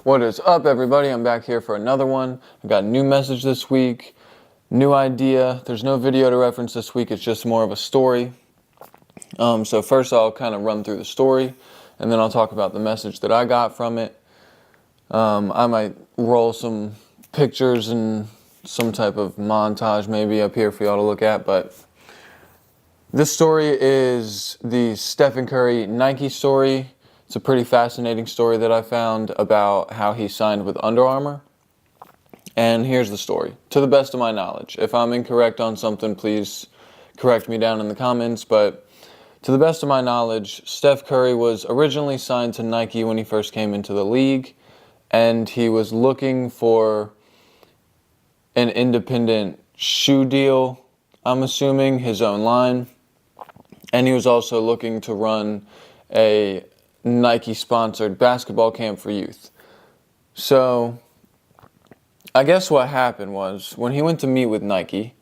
What is up, everybody? I'm back here for another one. I got a new message this week, new idea. There's no video to reference this week. It's just more of a story. So first I'll kind of run through the story, and then I'll talk about the message that I got from it. I might roll some pictures and some type of montage maybe up here for y'all to look at, but this story is the Stephen Curry Nike story. It's a pretty fascinating story that I found about how he signed with Under Armour. And here's the story, to the best of my knowledge. If I'm incorrect on something, please correct me down in the comments, but to the best of my knowledge, Steph Curry was originally signed to Nike when he first came into the league, and he was looking for an independent shoe deal, I'm assuming, his own line. And he was also looking to run a Nike-sponsored basketball camp for youth. So, I guess what happened was, when he went to meet with Nike,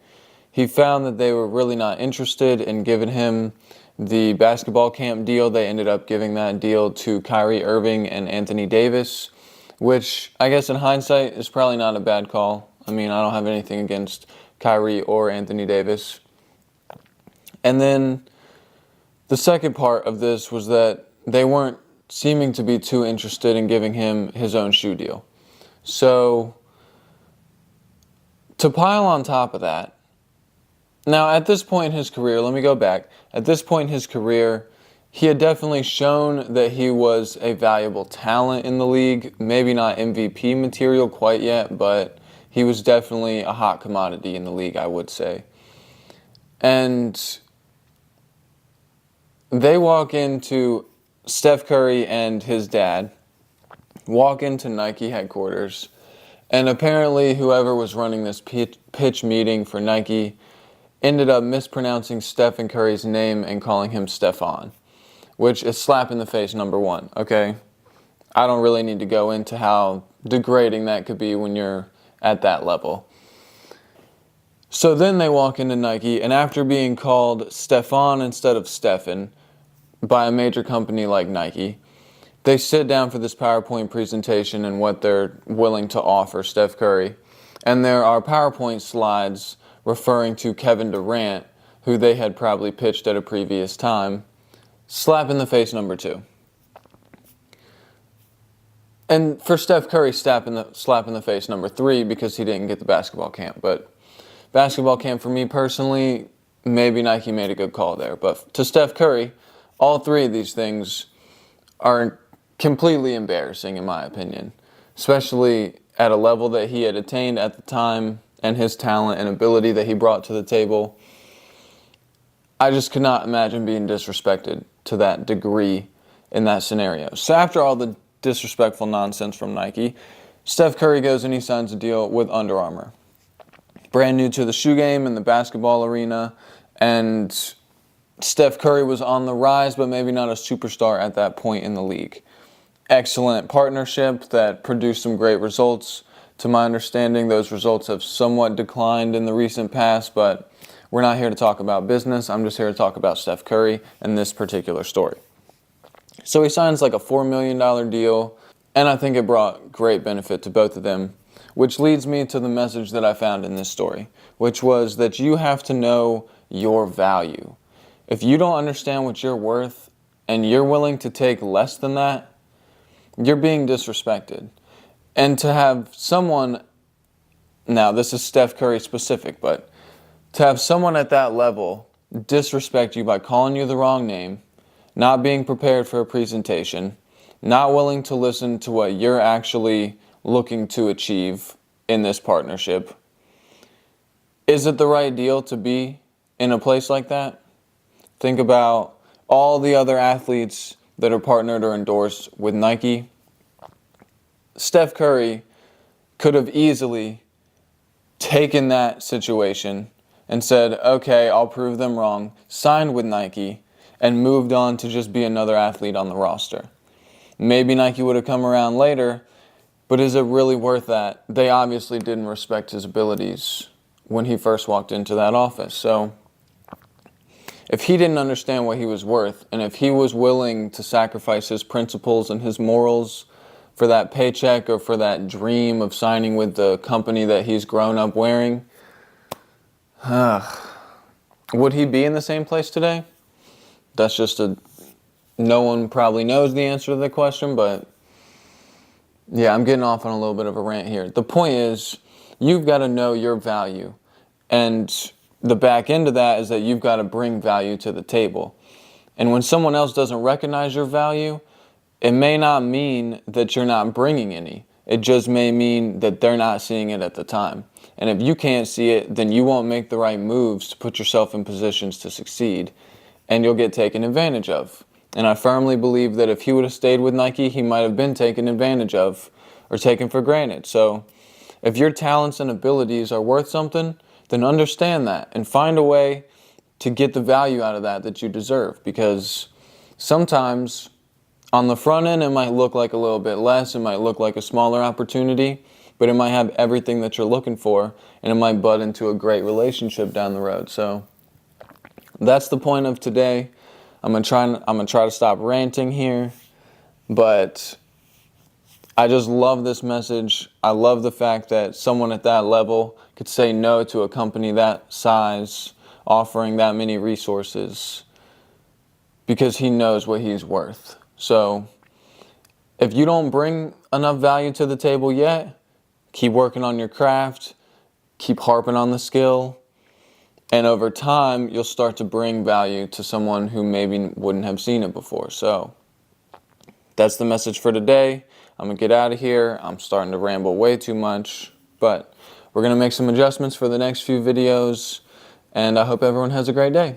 he found that they were really not interested in giving him the basketball camp deal. They ended up giving that deal to Kyrie Irving and Anthony Davis, which I guess in hindsight is probably not a bad call. I mean, I don't have anything against Kyrie or Anthony Davis. And then the second part of this was that they weren't seeming to be too interested in giving him his own shoe deal. So, to pile on top of that, now at this point in his career, let me go back. At this point in his career, he had definitely shown that he was a valuable talent in the league. Maybe not MVP material quite yet, but he was definitely a hot commodity in the league, I would say. And they walk into, Steph Curry and his dad walk into Nike headquarters, and apparently whoever was running this pitch meeting for Nike ended up mispronouncing Stephen Curry's name and calling him Stefan, which is slap in the face number one, okay? I don't really need to go into how degrading that could be when you're at that level. So then they walk into Nike, and after being called Stefan instead of Stephen by a major company like Nike, they sit down for this PowerPoint presentation and what they're willing to offer Steph Curry. And there are PowerPoint slides referring to Kevin Durant, who they had probably pitched at a previous time. Slap in the face number two. And for Steph Curry, slap in the face number three, because he didn't get the basketball camp. But basketball camp, for me personally, maybe Nike made a good call there. But to Steph Curry, all three of these things are completely embarrassing, in my opinion, especially at a level that he had attained at the time and his talent and ability that he brought to the table. I just could not imagine being disrespected to that degree in that scenario. So after all the disrespectful nonsense from Nike, Steph Curry goes and he signs a deal with Under Armour. Brand new to the shoe game and the basketball arena, and Steph Curry was on the rise, but maybe not a superstar at that point in the league. Excellent partnership that produced some great results. To my understanding, those results have somewhat declined in the recent past, but we're not here to talk about business. I'm just here to talk about Steph Curry and this particular story. So he signs like a $4 million deal, and I think it brought great benefit to both of them, which leads me to the message that I found in this story, which was that you have to know your value. If you don't understand what you're worth and you're willing to take less than that, you're being disrespected. And to have someone, now this is Steph Curry specific, but to have someone at that level disrespect you by calling you the wrong name, not being prepared for a presentation, not willing to listen to what you're actually looking to achieve in this partnership, is it the right deal to be in a place like that? Think about all the other athletes that are partnered or endorsed with Nike. Steph Curry could have easily taken that situation and said, okay, I'll prove them wrong, signed with Nike, and moved on to just be another athlete on the roster. Maybe Nike would have come around later, but is it really worth that? They obviously didn't respect his abilities when he first walked into that office. So if he didn't understand what he was worth, and if he was willing to sacrifice his principles and his morals for that paycheck or for that dream of signing with the company that he's grown up wearing, would he be in the same place today? That's just no one probably knows the answer to the question, but yeah, I'm getting off on a little bit of a rant here. The point is, you've got to know your value. And the back end of that is that you've got to bring value to the table. And when someone else doesn't recognize your value, it may not mean that you're not bringing any. It just may mean that they're not seeing it at the time. And if you can't see it, then you won't make the right moves to put yourself in positions to succeed. And you'll get taken advantage of. And I firmly believe that if he would have stayed with Nike, he might have been taken advantage of or taken for granted. So if your talents and abilities are worth something, then understand that and find a way to get the value out of that you deserve. Because sometimes on the front end, it might look like a little bit less. It might look like a smaller opportunity, but it might have everything that you're looking for, and it might butt into a great relationship down the road. So that's the point of today. I'm gonna try to stop ranting here, but I just love this message. I love the fact that someone at that level could say no to a company that size, offering that many resources, because he knows what he's worth. So if you don't bring enough value to the table yet, keep working on your craft, keep harping on the skill, and over time, you'll start to bring value to someone who maybe wouldn't have seen it before. So that's the message for today. I'm going to get out of here. I'm starting to ramble way too much, but we're going to make some adjustments for the next few videos, and I hope everyone has a great day.